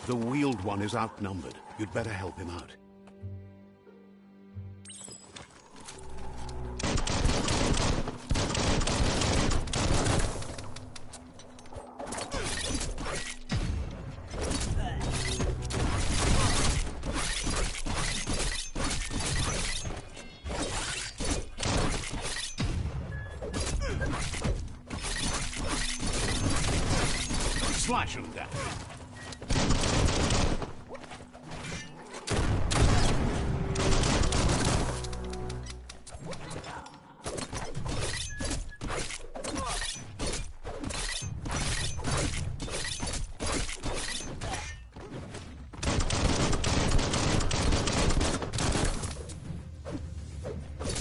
The wheeled one is outnumbered. You'd better help him out. Slash him down.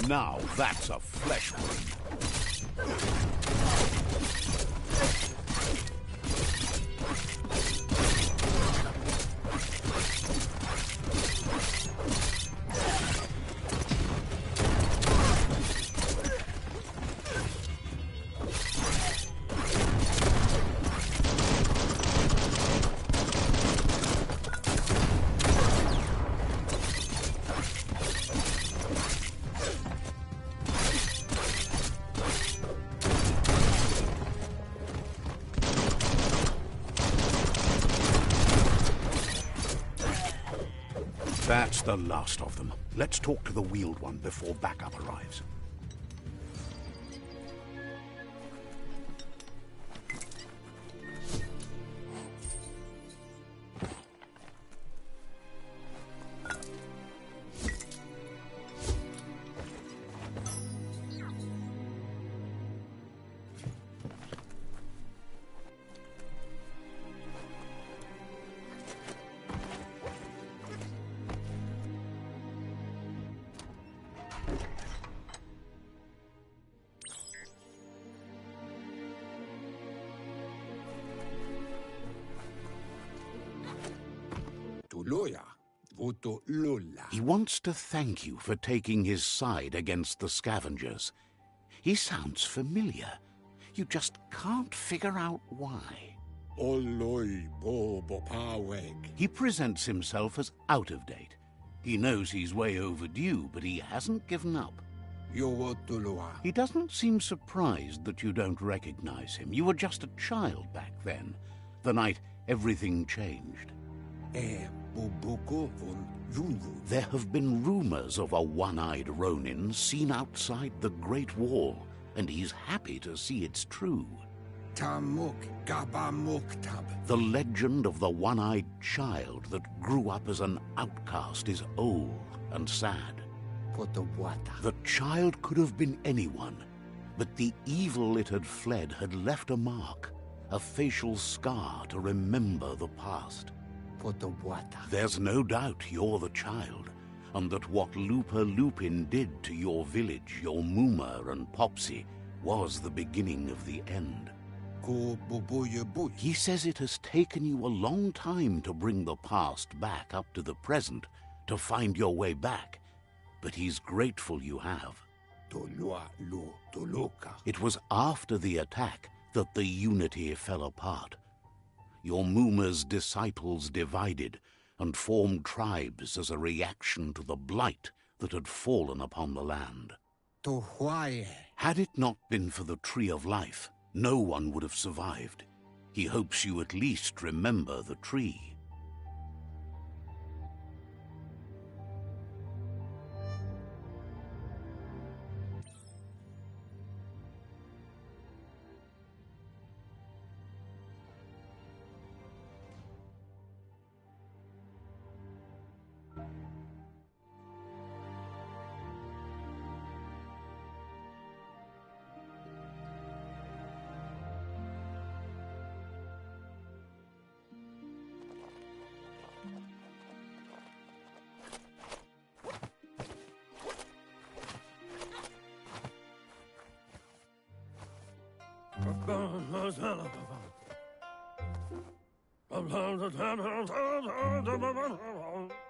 Now that's a flesh wound. That's the last of them. Let's talk to the wheeled one before backup arrives. He wants to thank you for taking his side against the scavengers. He sounds familiar. You just can't figure out why. He presents himself as out of date. He knows he's way overdue, but he hasn't given up. He doesn't seem surprised that you don't recognize him. You were just a child back then, the night everything changed. There have been rumors of a one-eyed Ronin seen outside the Great Wall, and he's happy to see it's true. The legend of the one-eyed child that grew up as an outcast is old and sad. The child could have been anyone, but the evil it had fled had left a mark, a facial scar to remember the past. There's no doubt you're the child, and that what Lupa Lupin did to your village, your Muma and Popsy, was the beginning of the end. He says it has taken you a long time to bring the past back up to the present, to find your way back, but he's grateful you have. It was after the attack that the unity fell apart. Your Muma's disciples divided and formed tribes as a reaction to the blight that had fallen upon the land. Had it not been for the Tree of Life, no one would have survived. He hopes you at least remember the tree.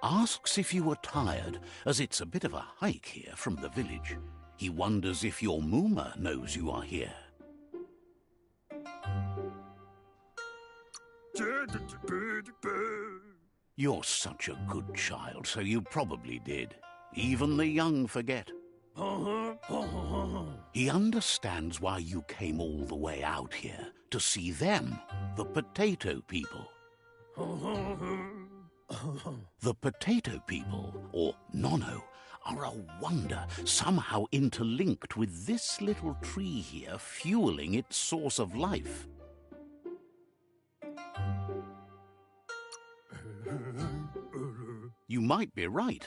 Asks if you were tired, as it's a bit of a hike here from the village. He wonders if your Muma knows you are here. You're such a good child, so you probably did. Even the young forget. He understands why you came all the way out here, to see them, the potato people. The potato people, or Nono, are a wonder, somehow interlinked with this little tree here, fueling its source of life. You might be right.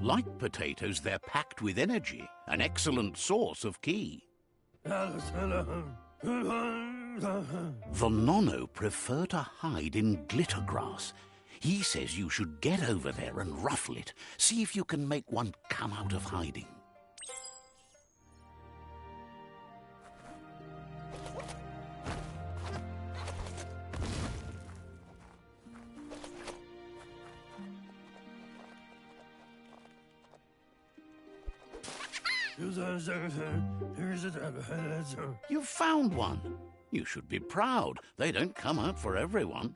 Like potatoes, they're packed with energy, an excellent source of ki. The Nono prefer to hide in glitter grass. He says you should get over there and ruffle it. See if you can make one come out of hiding. You've found one. You should be proud. They don't come out for everyone.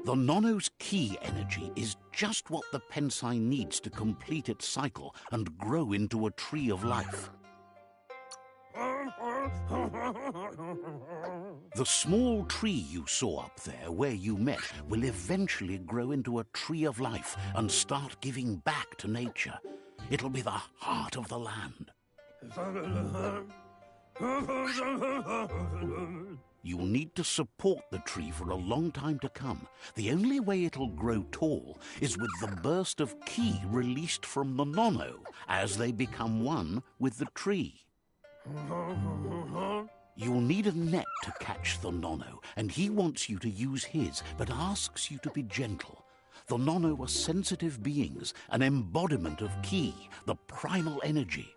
The Nono's ki energy is just what the Pensai needs to complete its cycle and grow into a tree of life. The small tree you saw up there where you met will eventually grow into a tree of life and start giving back to nature. It'll be the heart of the land. You'll need to support the tree for a long time to come. The only way it'll grow tall is with the burst of ki released from the Nono as they become one with the tree. You'll need a net to catch the Nono, and he wants you to use his, but asks you to be gentle. The Nono are sensitive beings, an embodiment of ki, the primal energy.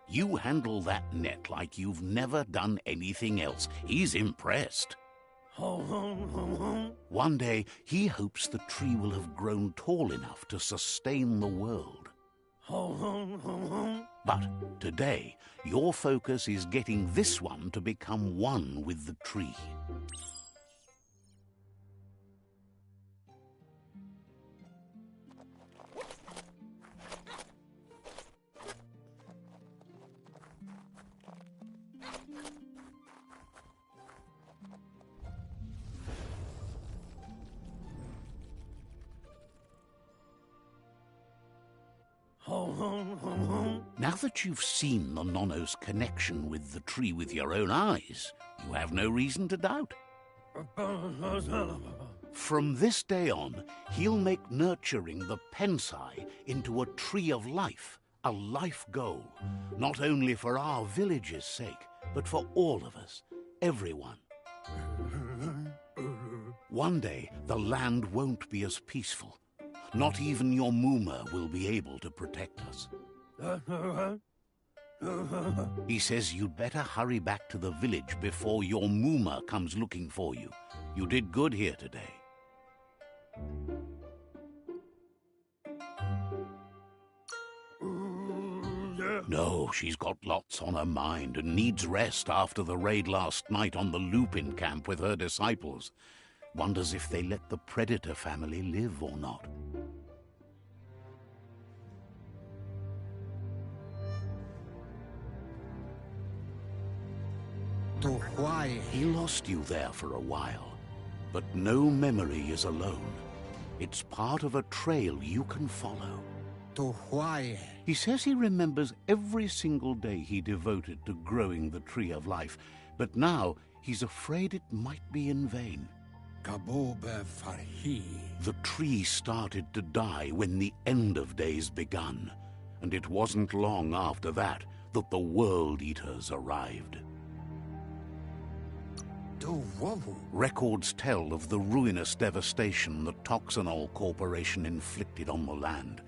You handle that net like you've never done anything else. He's impressed. One day, he hopes the tree will have grown tall enough to sustain the world. But today, your focus is getting this one to become one with the tree. Now that you've seen the Nono's connection with the tree with your own eyes, you have no reason to doubt. From this day on, he'll make nurturing the Pensai into a tree of life, a life goal, not only for our village's sake, but for all of us, everyone. One day, the land won't be as peaceful. Not even your Muma will be able to protect us. He says you'd better hurry back to the village before your Muma comes looking for you. You did good here today. No, she's got lots on her mind and needs rest after the raid last night on the Lupin camp with her disciples. Wonders if they let the Predator family live or not. He lost you there for a while, but no memory is alone. It's part of a trail you can follow. He says he remembers every single day he devoted to growing the tree of life, but now he's afraid it might be in vain. The tree started to die when the end of days begun, and it wasn't long after that that the World Eaters arrived. Records tell of the ruinous devastation the Toxanol Corporation inflicted on the land.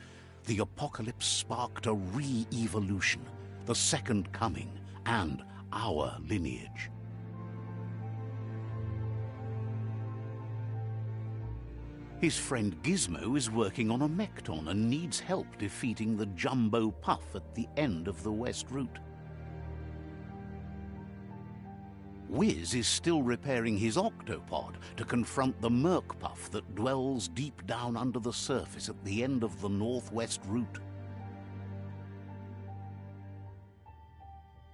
The apocalypse sparked a re-evolution, the Second Coming, and our lineage. His friend Gizmo is working on a Mekton and needs help defeating the Jumbo Puff at the end of the West Route. Wiz is still repairing his octopod to confront the Merc Puff that dwells deep down under the surface at the end of the Northwest Route.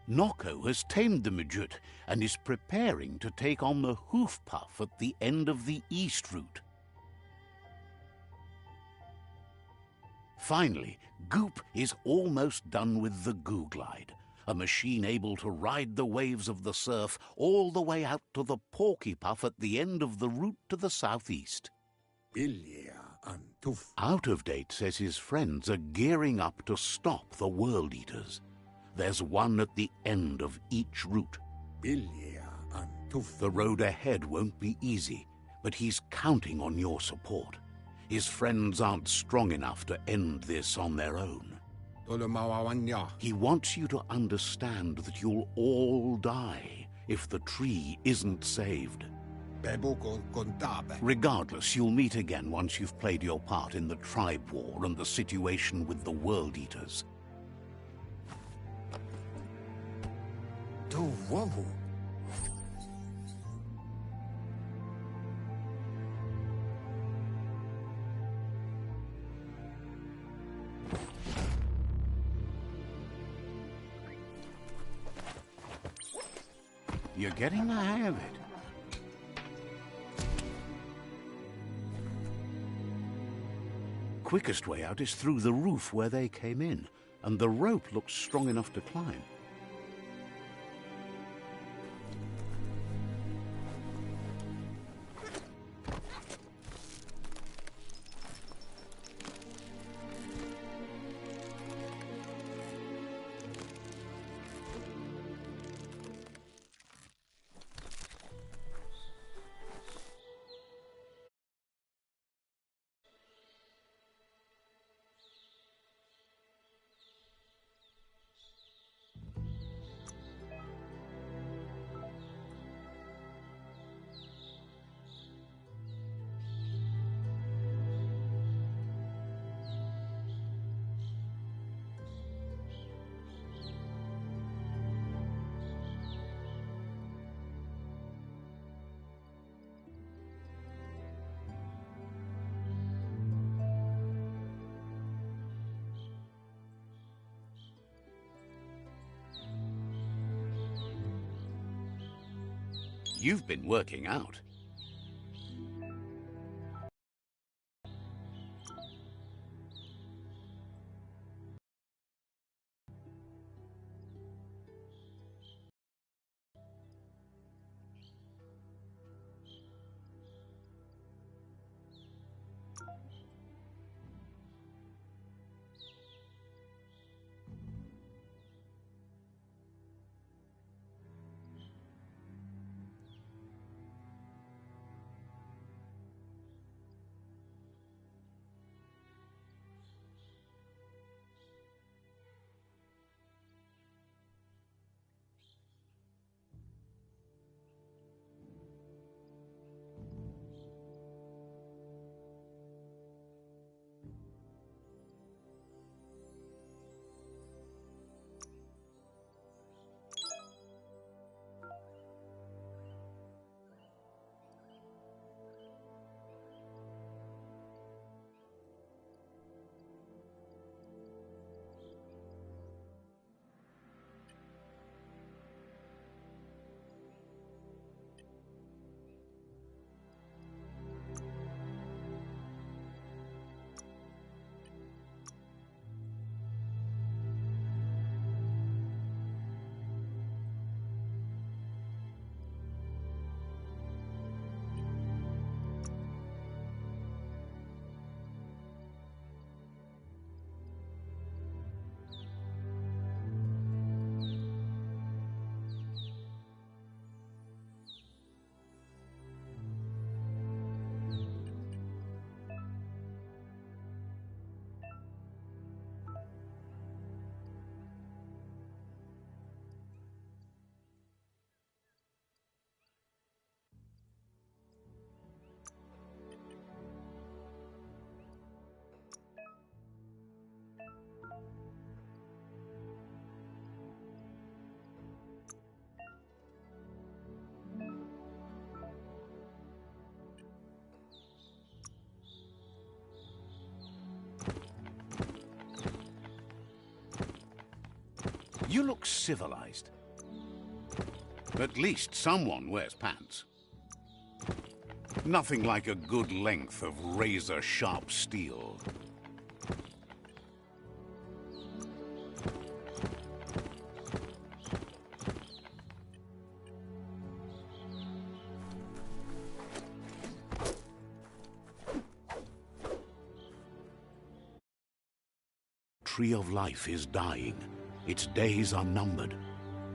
Nocco has tamed the Midget and is preparing to take on the Hoof Puff at the end of the East Route. Finally, Goop is almost done with the Goo Glide, a machine able to ride the waves of the surf all the way out to the Porky Puff at the end of the route to the southeast. Out of Date says his friends are gearing up to stop the World Eaters. There's one at the end of each route. The road ahead won't be easy, but he's counting on your support. His friends aren't strong enough to end this on their own. He wants you to understand that you'll all die if the tree isn't saved. Regardless, you'll meet again once you've played your part in the tribe war and the situation with the World Eaters. You're getting the hang of it. Quickest way out is through the roof where they came in, and the rope looks strong enough to climb. You've been working out. You look civilized. At least someone wears pants. Nothing like a good length of razor-sharp steel. Tree of Life is dying. Its days are numbered.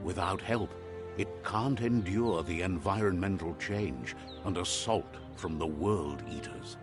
Without help, it can't endure the environmental change and assault from the World Eaters.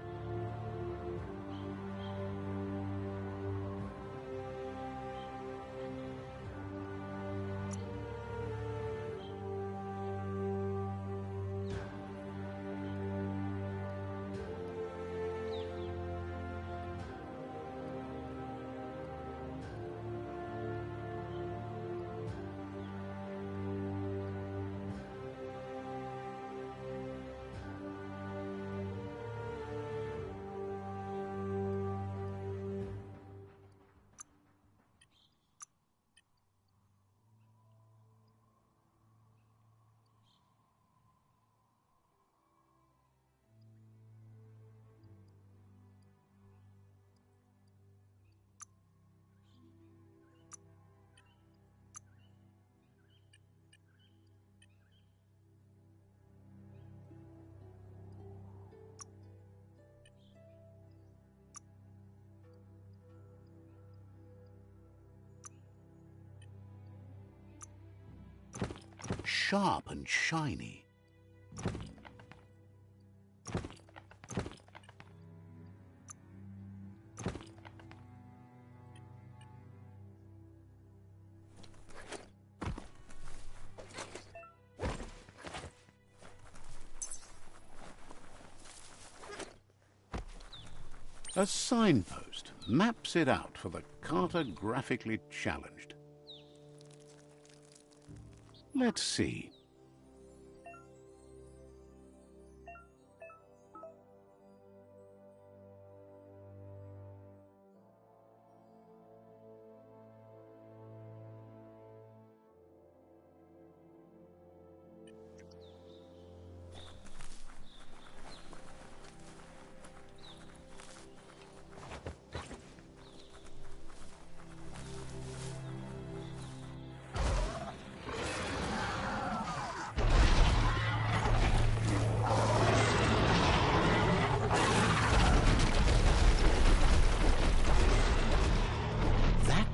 Sharp and shiny. A signpost maps it out for the cartographically challenged. Let's see.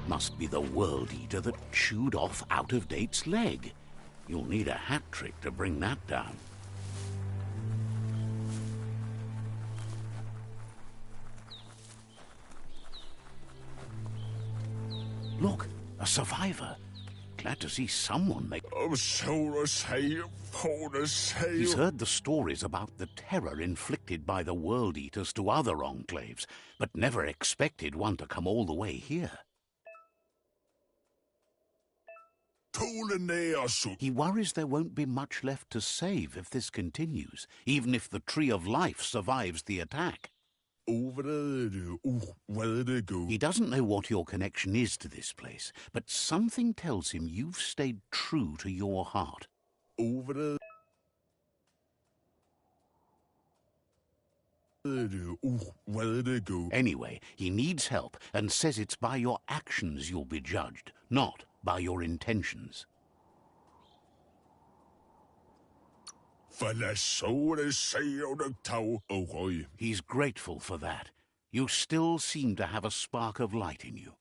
Must be the World Eater that chewed off Out-of-Date's leg. You'll need a hat trick to bring that down. Look, a survivor. Glad to see someone make... He's He's heard the stories about the terror inflicted by the World Eaters to other enclaves, but never expected one to come all the way here. He worries there won't be much left to save if this continues, even if the Tree of Life survives the attack. He doesn't know what your connection is to this place, but something tells him you've stayed true to your heart. Anyway, he needs help and says it's by your actions you'll be judged, not by your intentions. He's grateful for that. You still seem to have a spark of light in you.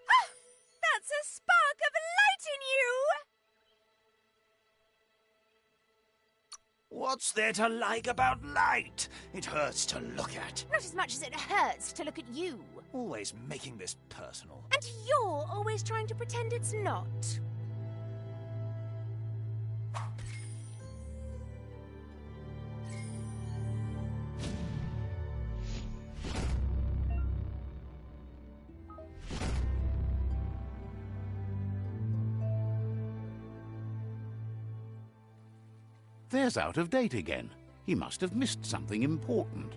Ah! That's a spark of light in you! What's there to like about light? It hurts to look at. Not as much as it hurts to look at you. Always making this personal. And you're always trying to pretend it's not. There's Out-of-Date again. He must have missed something important.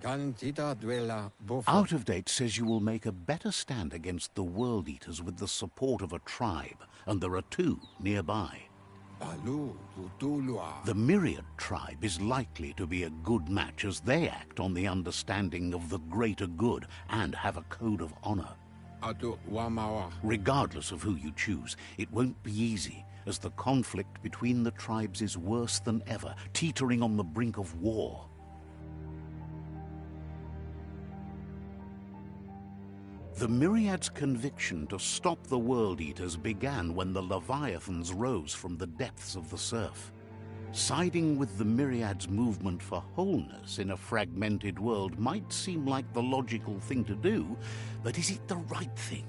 Out of Date says you will make a better stand against the World Eaters with the support of a tribe, and there are two nearby. The Myriad tribe is likely to be a good match as they act on the understanding of the greater good and have a code of honor. Regardless of who you choose, it won't be easy, as the conflict between the tribes is worse than ever, teetering on the brink of war. The Myriad's conviction to stop the World Eaters began when the Leviathans rose from the depths of the surf. Siding with the Myriad's movement for wholeness in a fragmented world might seem like the logical thing to do, but is it the right thing?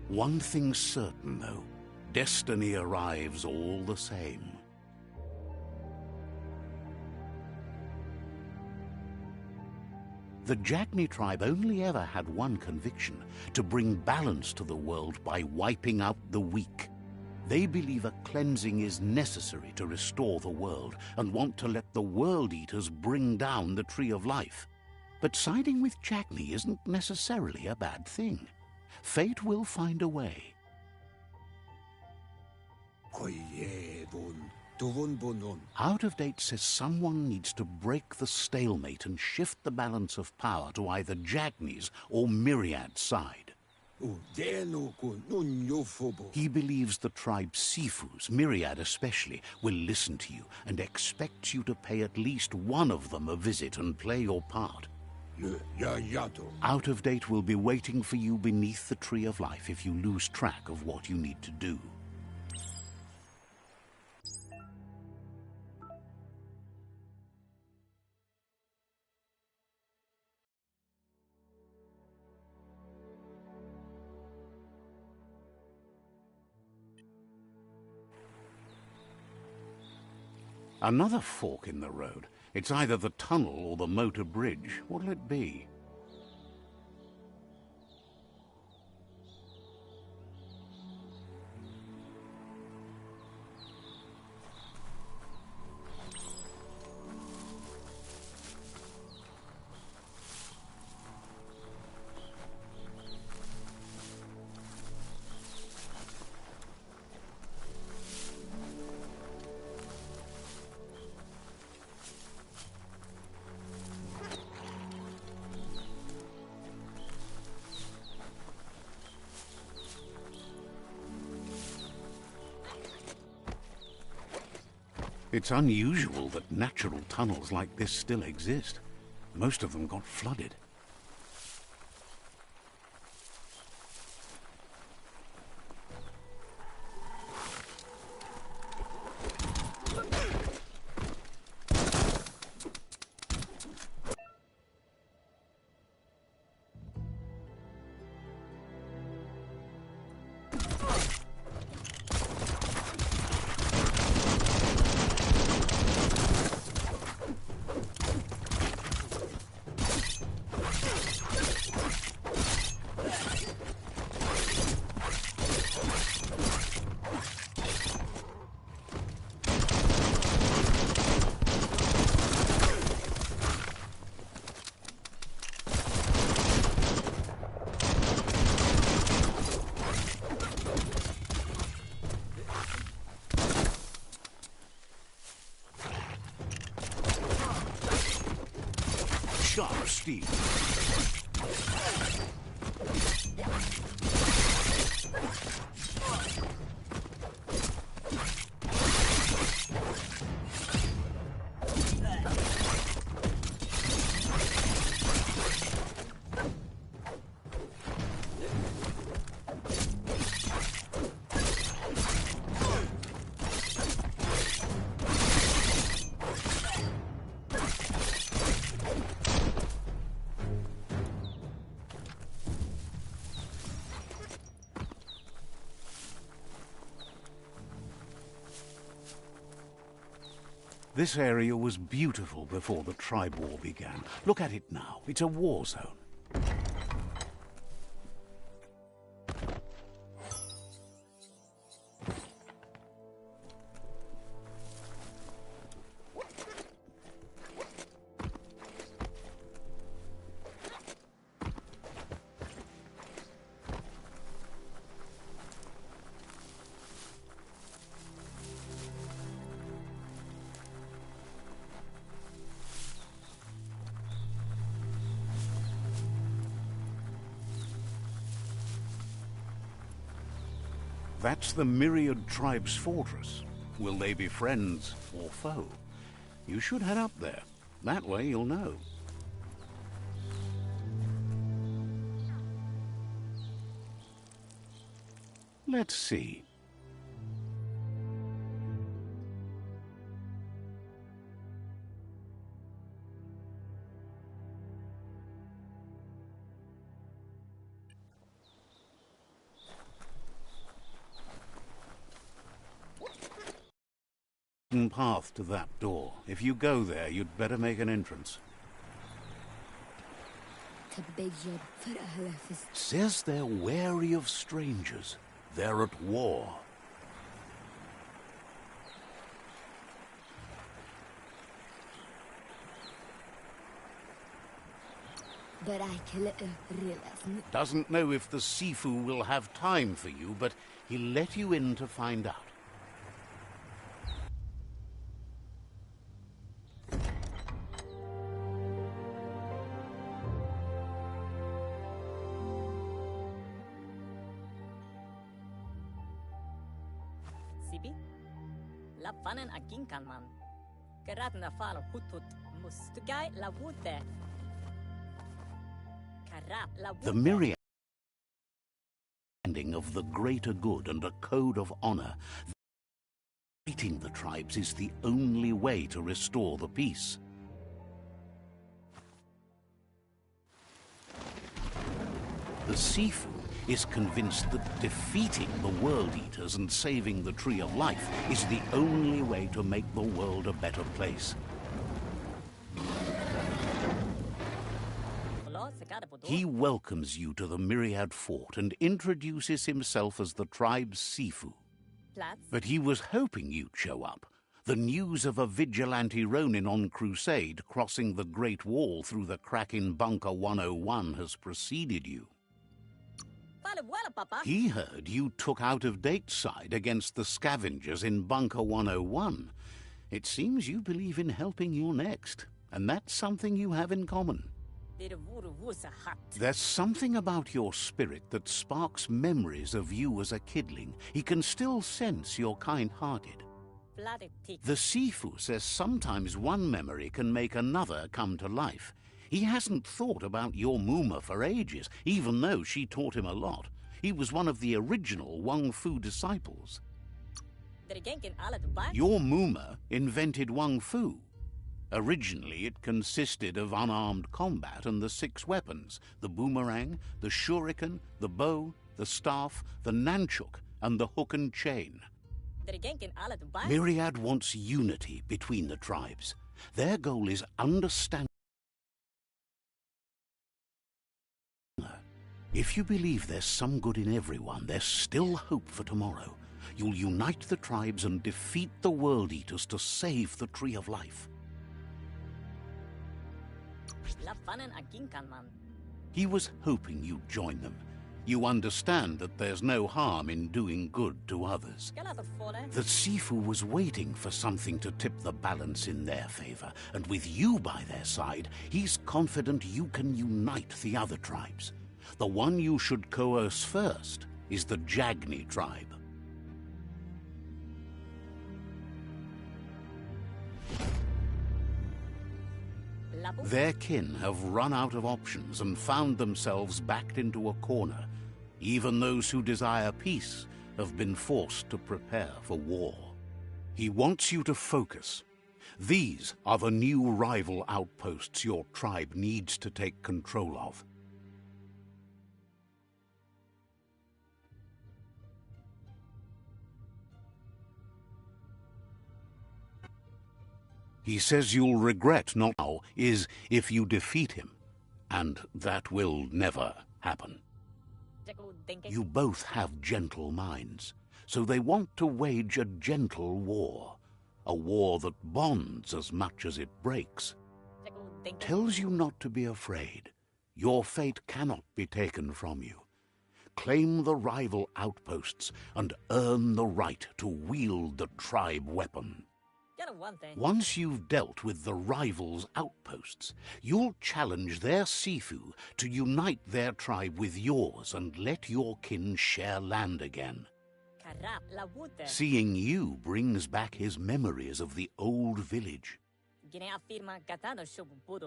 One thing's certain, though. Destiny arrives all the same. The Jagni tribe only ever had one conviction: to bring balance to the world by wiping out the weak. They believe a cleansing is necessary to restore the world and want to let the World Eaters bring down the Tree of Life. But siding with Jagni isn't necessarily a bad thing. Fate will find a way. Out of Date says someone needs to break the stalemate and shift the balance of power to either Jagni's or Myriad's side. He believes the tribe's Sifus, Myriad especially, will listen to you and expects you to pay at least one of them a visit and play your part. Out of Date will be waiting for you beneath the Tree of Life if you lose track of what you need to do. Another fork in the road. It's either the tunnel or the motor bridge. What'll it be? It's unusual that natural tunnels like this still exist. Most of them got flooded. Sharp steel. This area was beautiful before the tribe war began. Look at it now. It's a war zone. That's the Myriad Tribe's fortress. Will they be friends or foe? You should head up there. That way you'll know. Let's see. Path to that door. If you go there, you'd better make an entrance. Says they're wary of strangers. They're at war. Doesn't know if the Sifu will have time for you, but he'll let you in to find out. The myriad of the greater good and a code of honor. Fighting the tribes is the only way to restore the peace. The Sifu is convinced that defeating the World Eaters and saving the Tree of Life is the only way to make the world a better place. He welcomes you to the Myriad Fort and introduces himself as the tribe's Sifu. But he was hoping you'd show up. The news of a vigilante Ronin on crusade crossing the Great Wall through the crack in Bunker 101 has preceded you. He heard you took out-of-date side against the scavengers in Bunker 101. It seems you believe in helping your next, and that's something you have in common. There's something about your spirit that sparks memories of you as a kidling. He can still sense you're kind-hearted. The Sifu says sometimes one memory can make another come to life. He hasn't thought about your Muma for ages, even though she taught him a lot. He was one of the original Wang Fu disciples. Your Muma invented Wang Fu. Originally, it consisted of unarmed combat and the 6 weapons: the boomerang, the shuriken, the bow, the staff, the nunchuk, and the hook and chain. Myriad wants unity between the tribes. Their goal is understanding. If you believe there's some good in everyone, there's still hope for tomorrow. You'll unite the tribes and defeat the World Eaters to save the Tree of Life. He was hoping you'd join them. You understand that there's no harm in doing good to others. The Sifu was waiting for something to tip the balance in their favor, and with you by their side, he's confident you can unite the other tribes. The one you should coerce first is the Jagni tribe. Their kin have run out of options and found themselves backed into a corner. Even those who desire peace have been forced to prepare for war. He wants you to focus. These are the new rival outposts your tribe needs to take control of. He says you'll regret not now is if you defeat him, and that will never happen. You both have gentle minds, so they want to wage a gentle war, a war that bonds as much as it breaks. Tells you not to be afraid. Your fate cannot be taken from you. Claim the rival outposts and earn the right to wield the tribe weapon. Once you've dealt with the rivals' outposts, you'll challenge their Sifu to unite their tribe with yours and let your kin share land again. Seeing you brings back his memories of the old village.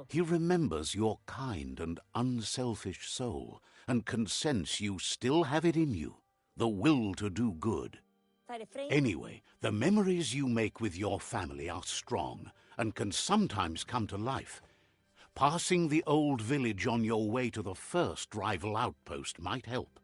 He remembers your kind and unselfish soul and can sense you still have it in you, the will to do good. Anyway, the memories you make with your family are strong and can sometimes come to life. Passing the old village on your way to the first rival outpost might help.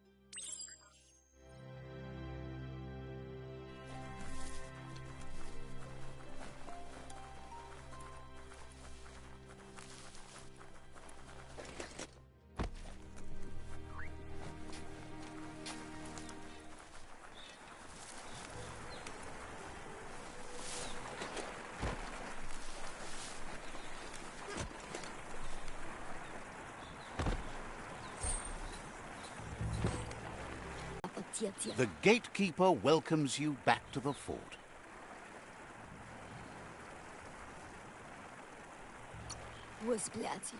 The gatekeeper welcomes you back to the fort.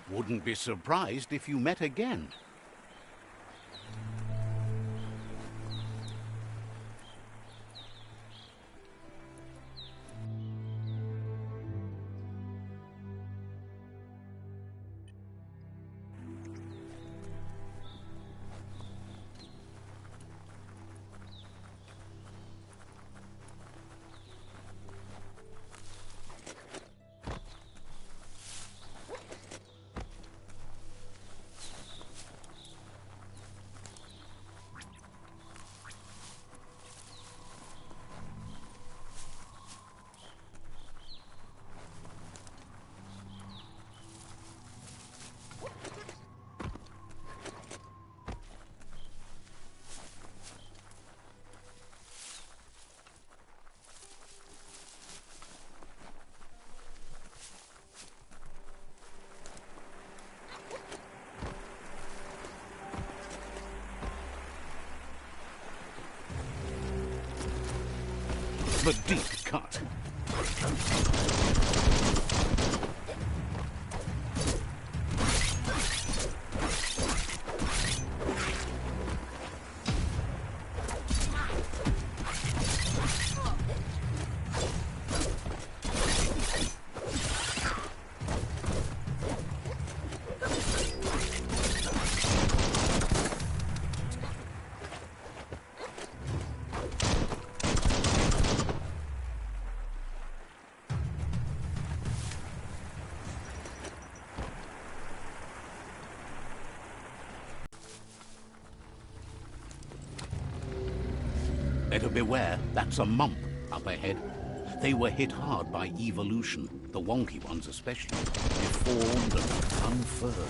Wouldn't be surprised if you met again. The deep cut. Better beware, that's a mump up ahead. They were hit hard by evolution, the wonky ones especially, deformed and unfurred.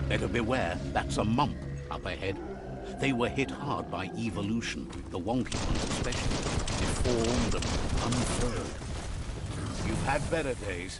Better beware, that's a mump up ahead. They were hit hard by evolution, the wonky ones especially, deformed and unfurled. You've had better days.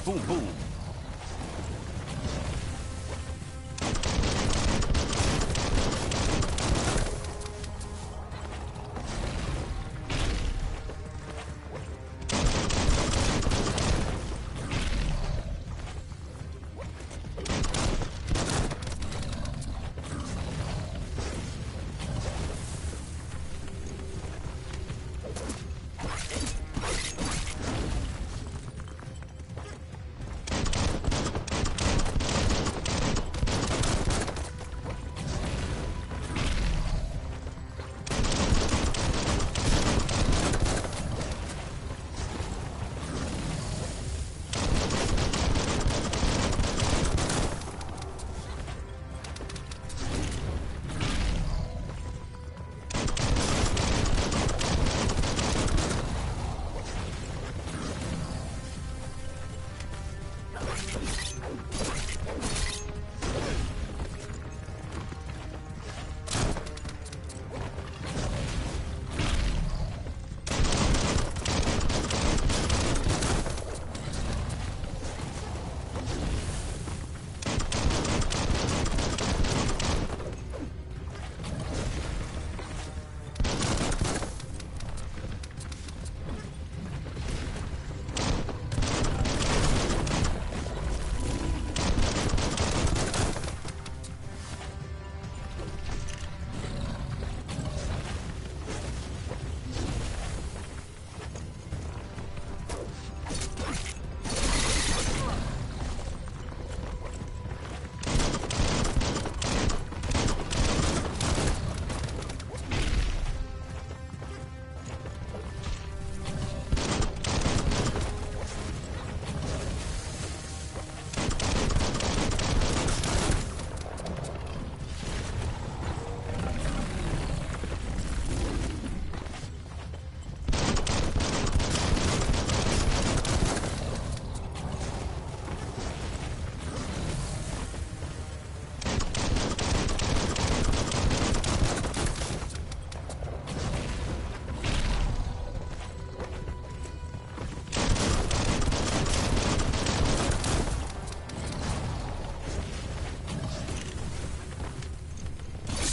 Boom, boom.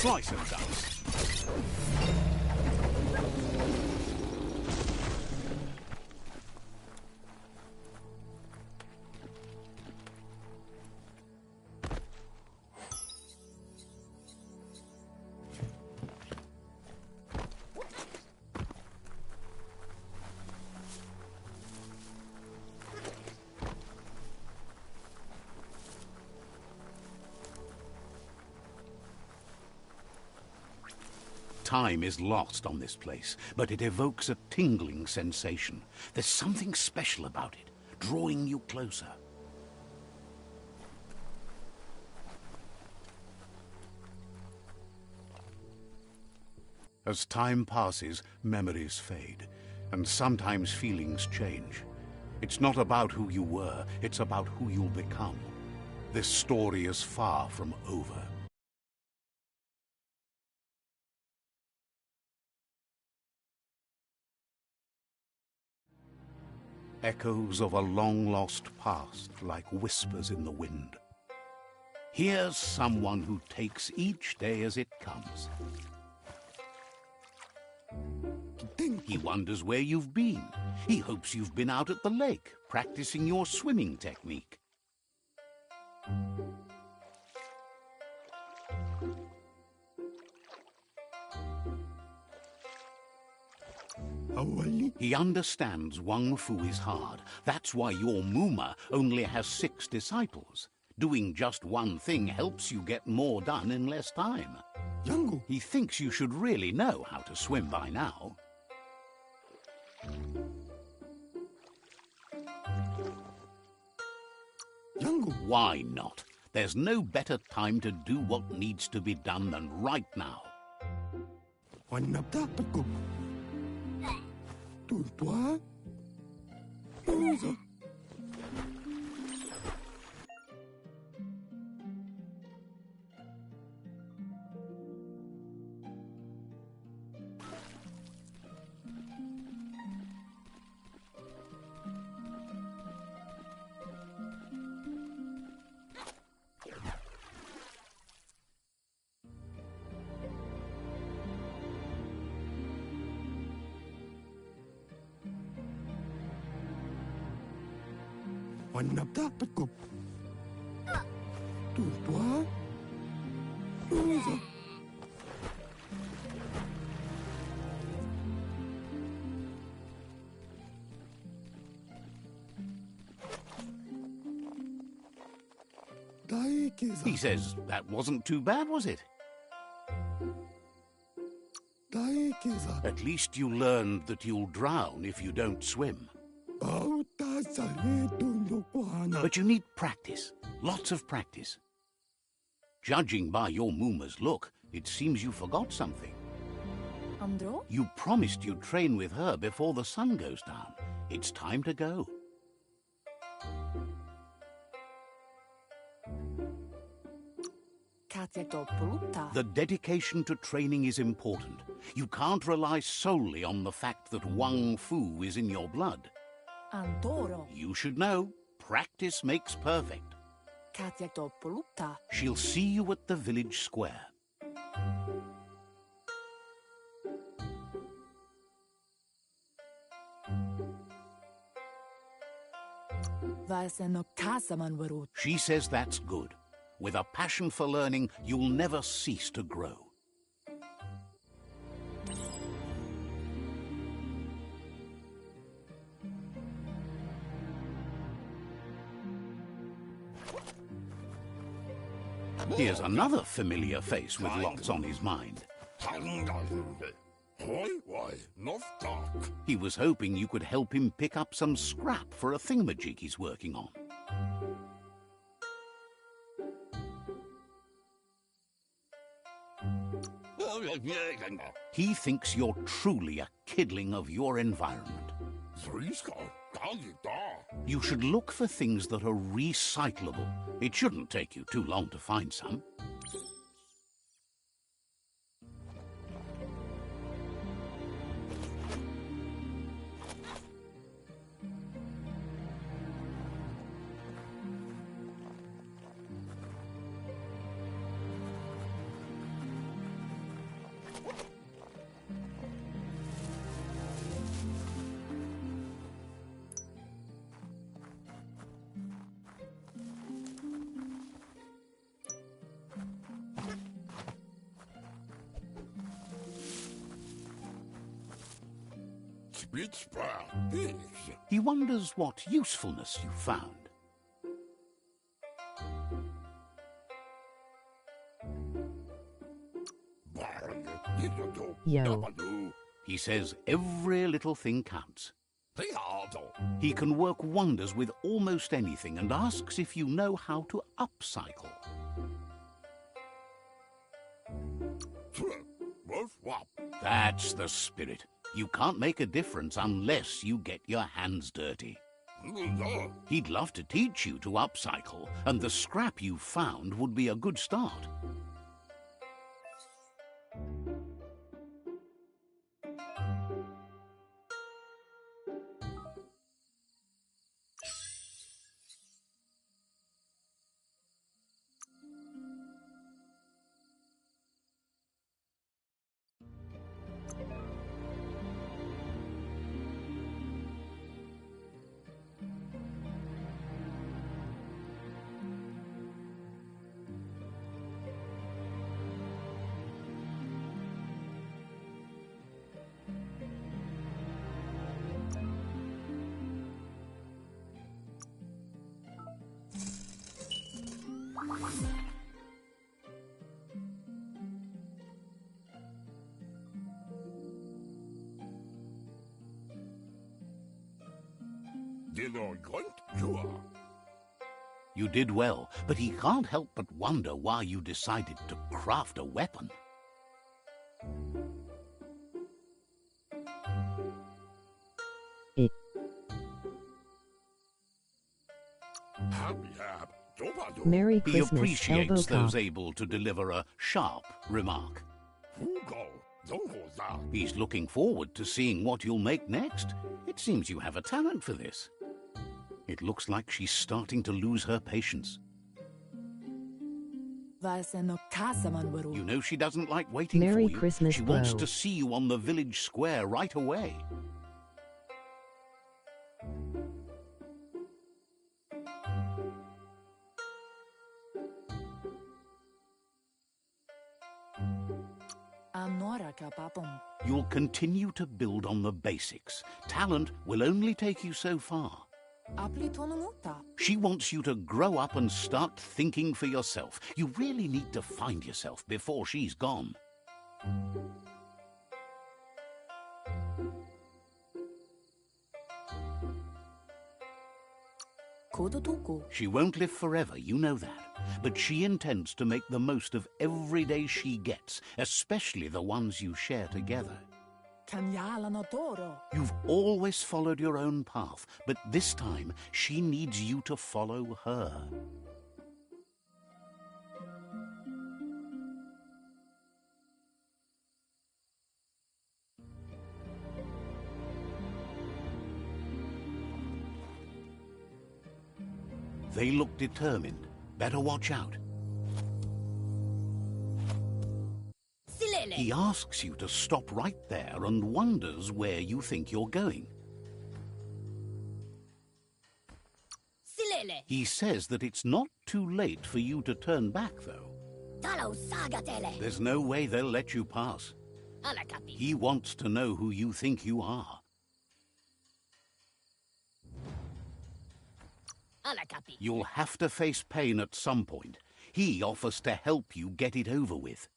Slice and dice. Time is lost on this place, but it evokes a tingling sensation. There's something special about it, drawing you closer. As time passes, memories fade, and sometimes feelings change. It's not about who you were, it's about who you'll become. This story is far from over. Echoes of a long-lost past, like whispers in the wind. Here's someone who takes each day as it comes. He wonders where you've been. He hopes you've been out at the lake, practicing your swimming technique. He understands Wang Fu is hard. That's why your Muma only has 6 disciples. Doing just one thing helps you get more done in less time. He thinks you should really know how to swim by now. Why not? There's no better time to do what needs to be done than right now. He says that wasn't too bad, was it? At least you learned that you'll drown if you don't swim. But you need practice, lots of practice. Judging by your Muma's look, it seems you forgot something. Andro? You promised you'd train with her before the sun goes down. It's time to go. The dedication to training is important. You can't rely solely on the fact that Wang Fu is in your blood. Andoro. You should know, practice makes perfect. She'll see you at the village square. She says that's good. With a passion for learning, you'll never cease to grow. Here's another familiar face with lots on his mind. He was hoping you could help him pick up some scrap for a thingamajig he's working on. He thinks you're truly a kidling of your environment. You should look for things that are recyclable. It shouldn't take you too long to find some. He wonders what usefulness you found. Yo. He says every little thing counts. He can work wonders with almost anything and asks if you know how to upcycle. That's the spirit. You can't make a difference unless you get your hands dirty. He'd love to teach you to upcycle, and the scrap you found would be a good start. You did well, but he can't help but wonder why you decided to craft a weapon. Merry He Christmas, appreciates elbow those cop. able to deliver a sharp remark. He's looking forward to seeing what you'll make next. It seems you have a talent for this. It looks like she's starting to lose her patience. You know she doesn't like waiting Merry for you. Christmas, She wants bro. to see you on the village square right away. You'll continue to build on the basics. Talent will only take you so far. She wants you to grow up and start thinking for yourself. You really need to find yourself before she's gone. She won't live forever, you know that. But she intends to make the most of every day she gets, especially the ones you share together. You've always followed your own path, but this time she needs you to follow her. They look determined. Better watch out. He asks you to stop right there and wonders where you think you're going. He says that it's not too late for you to turn back, though. There's no way they'll let you pass. He wants to know who you think you are. You'll have to face pain at some point. He offers to help you get it over with.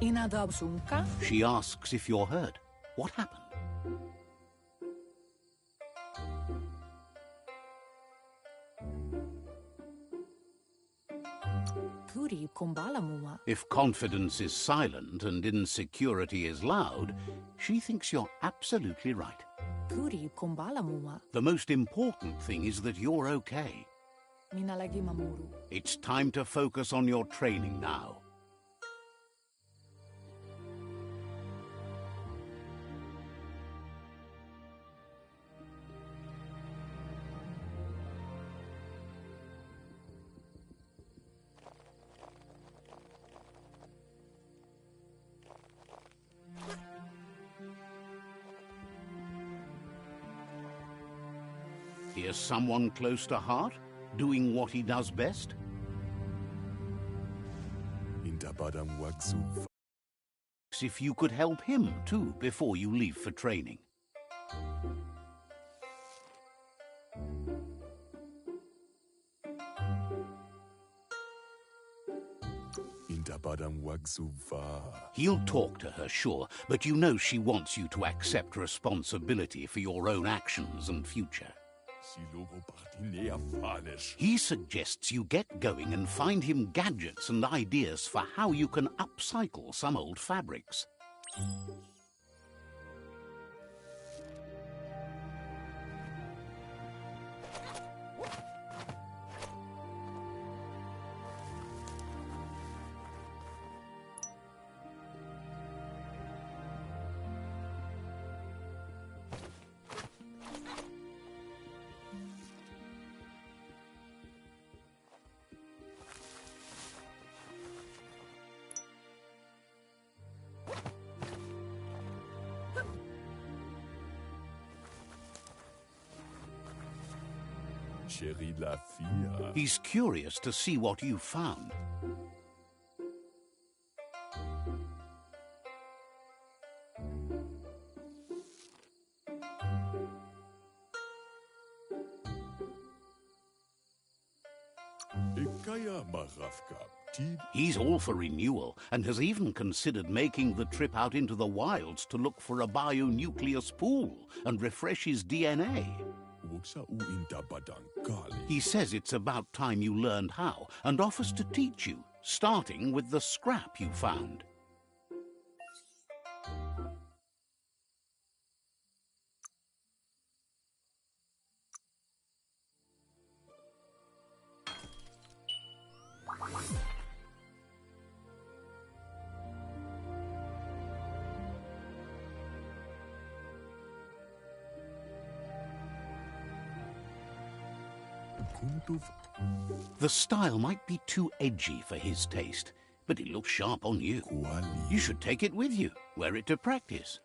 Inadab sunka? She asks if you're hurt. What happened? Puri kumbala muma. If confidence is silent and insecurity is loud, she thinks you're absolutely right. Puri kumbala muma. The most important thing is that you're okay. Minalagi mamuru. It's time to focus on your training now. Here's someone close to heart, doing what he does best. If you could help him too before you leave for training. He'll talk to her, sure, but you know she wants you to accept responsibility for your own actions and future. He suggests you get going and find him gadgets and ideas for how you can upcycle some old fabrics. He's curious to see what you found. He's all for renewal and has even considered making the trip out into the wilds to look for a bionucleus pool and refresh his DNA. He says it's about time you learned how and offers to teach you, starting with the scrap you found. The style might be too edgy for his taste, but it looks sharp on you. You should take it with you, wear it to practice.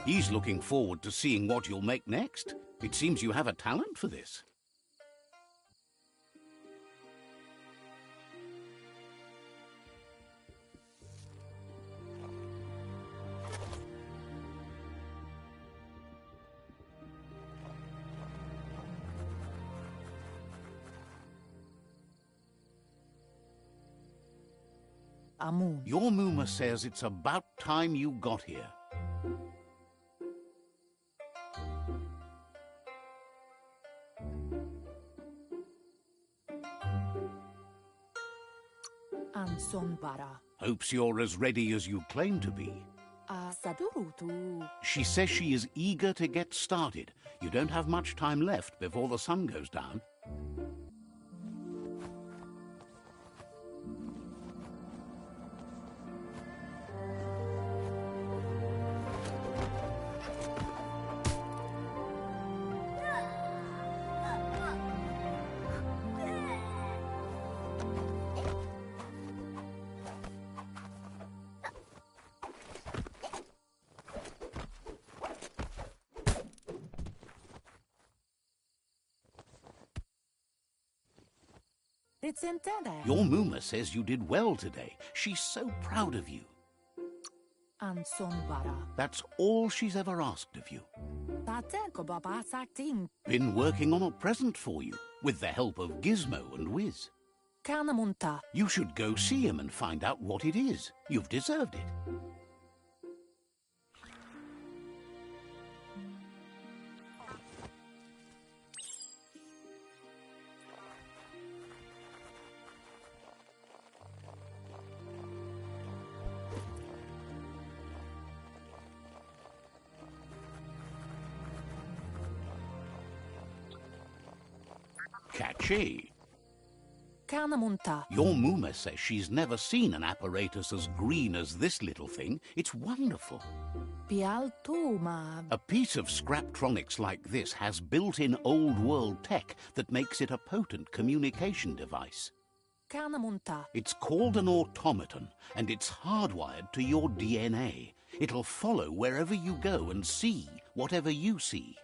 He's looking forward to seeing what you'll make next. It seems you have a talent for this. Amun. Your Muma says it's about time you got here. Ansonbara. Hopes you're as ready as you claim to be. Sadurutu. She says she is eager to get started. You don't have much time left before the sun goes down. Your Muma says you did well today. She's so proud of you. Ansonbara. That's all she's ever asked of you. Been working on a present for you, with the help of Gizmo and Wiz. Kanamunta. You should go see him and find out what it is. You've deserved it. Catchy. Kanamunta. Your Muma says she's never seen an apparatus as green as this little thing. It's wonderful. Pialtuma. A piece of Scraptronics like this has built-in old-world tech that makes it a potent communication device. Kanamunta. It's called an automaton, and it's hardwired to your DNA. It'll follow wherever you go and see whatever you see.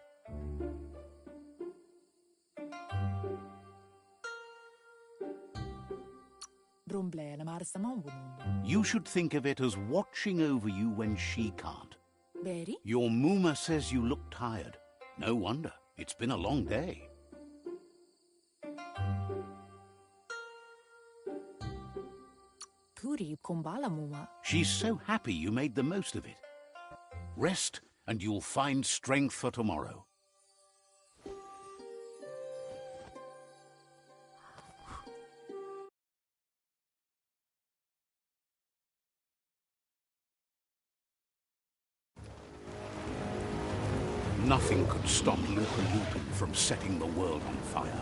You should think of it as watching over you when she can't. Berry? Your Muma says you look tired. No wonder. It's been a long day. Turi kumbala muma. She's so happy you made the most of it. Rest, and you'll find strength for tomorrow. Nothing could stop Lupin from setting the world on fire.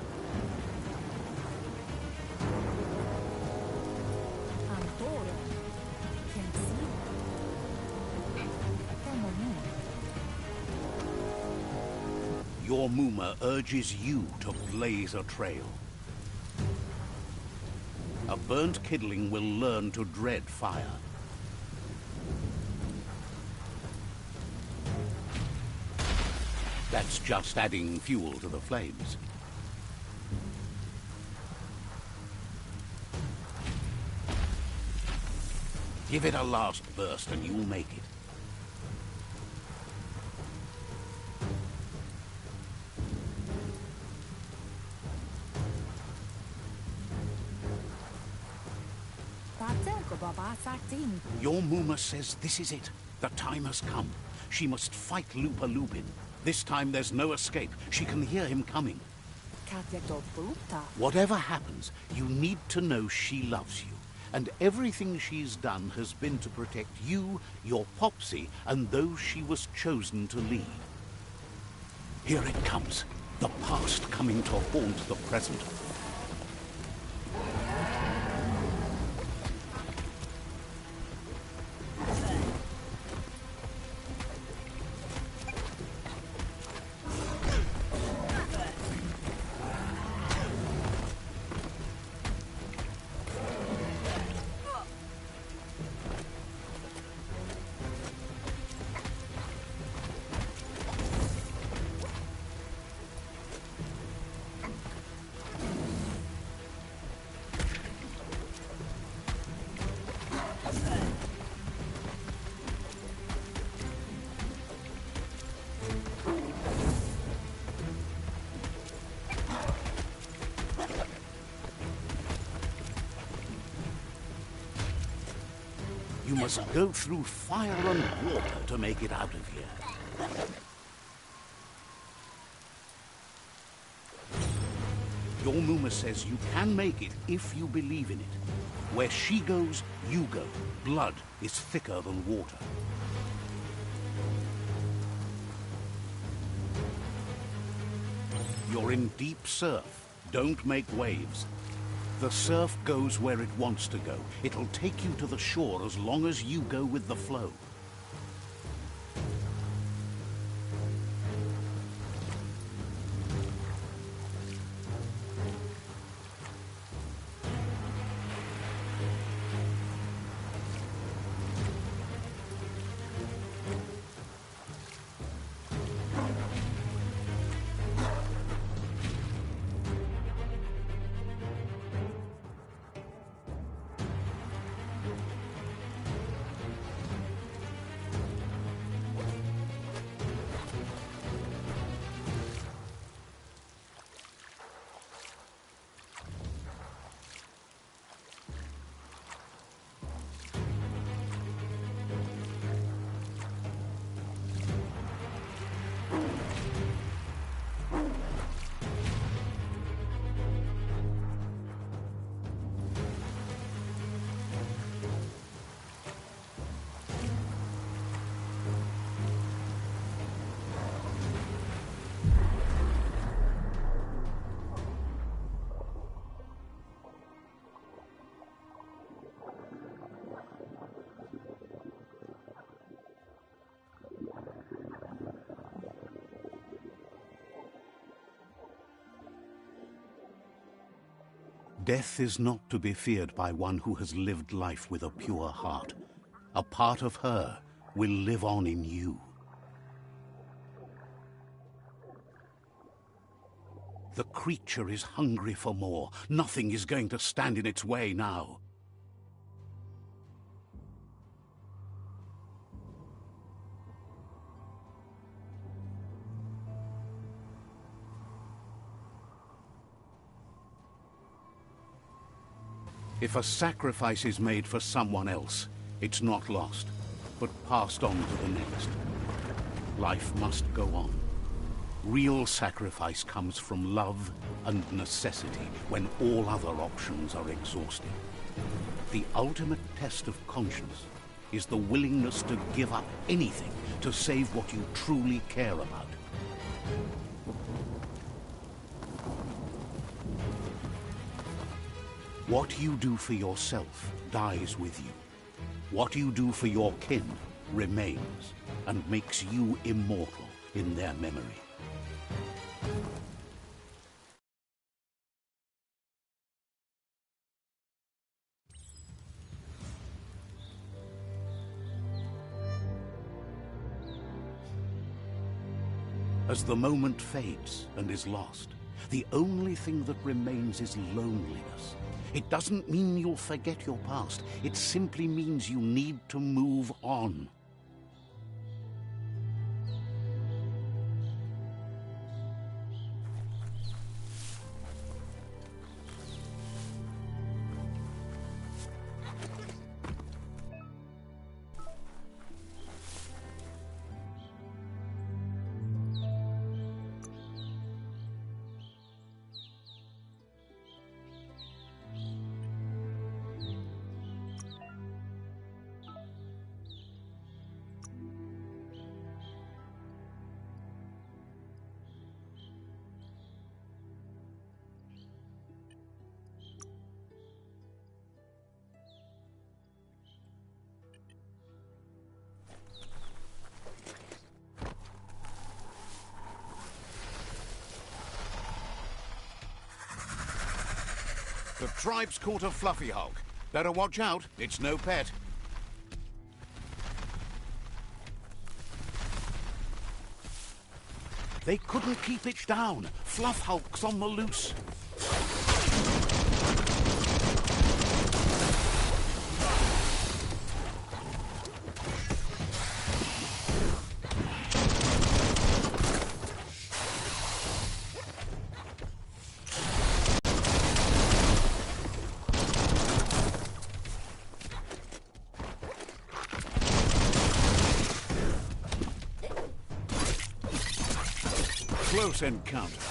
Your Muma urges you to blaze a trail. A burnt kidling will learn to dread fire. That's just adding fuel to the flames. Give it a last burst and you'll make it. Your Muma says this is it. The time has come. She must fight Lupin. This time there's no escape. She can hear him coming. Whatever happens, you need to know she loves you. And everything she's done has been to protect you, your Popsy, and those she was chosen to lead. Here it comes. The past coming to haunt the present. You must go through fire and water to make it out of here. Your Muma says you can make it if you believe in it. Where she goes, you go. Blood is thicker than water. You're in deep surf. Don't make waves. The surf goes where it wants to go. It'll take you to the shore as long as you go with the flow. Death is not to be feared by one who has lived life with a pure heart. A part of her will live on in you. The creature is hungry for more. Nothing is going to stand in its way now. If a sacrifice is made for someone else, it's not lost, but passed on to the next. Life must go on. Real sacrifice comes from love and necessity when all other options are exhausted. The ultimate test of conscience is the willingness to give up anything to save what you truly care about. What you do for yourself dies with you. What you do for your kin remains and makes you immortal in their memory. As the moment fades and is lost, the only thing that remains is loneliness. It doesn't mean you'll forget your past. It simply means you need to move on. The tribe's caught a fluffy hulk. Better watch out, it's no pet. They couldn't keep it down. Fluff Hulk's on the loose. Close encounter.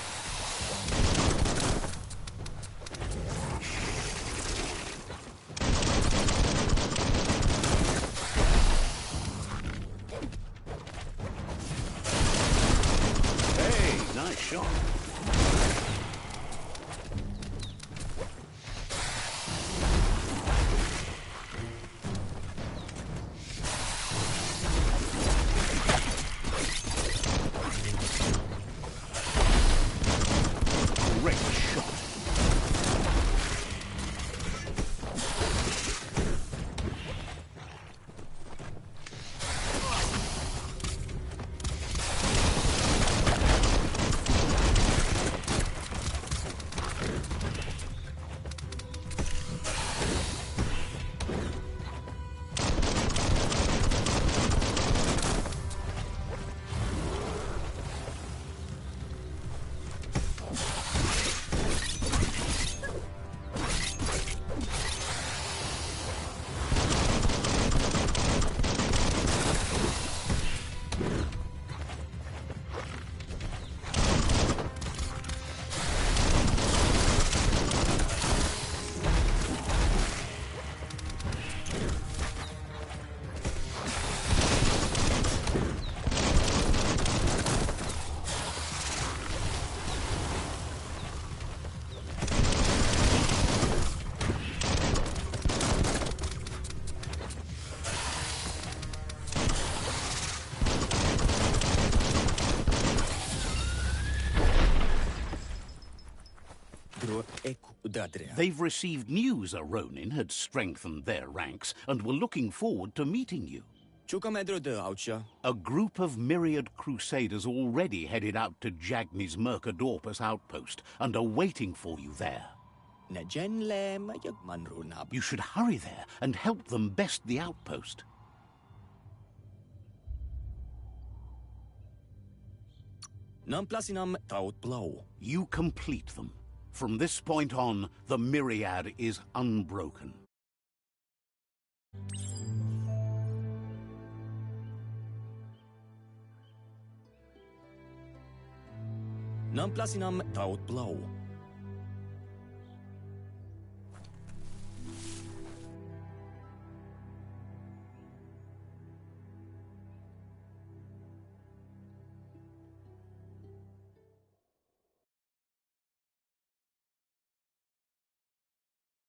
Hey, nice shot. Great shot. They've received news a Ronin had strengthened their ranks and were looking forward to meeting you. A group of myriad crusaders already headed out to Jagni's Mercadorpus outpost and are waiting for you there. You should hurry there and help them best the outpost. You complete them. From this point on, the myriad is unbroken.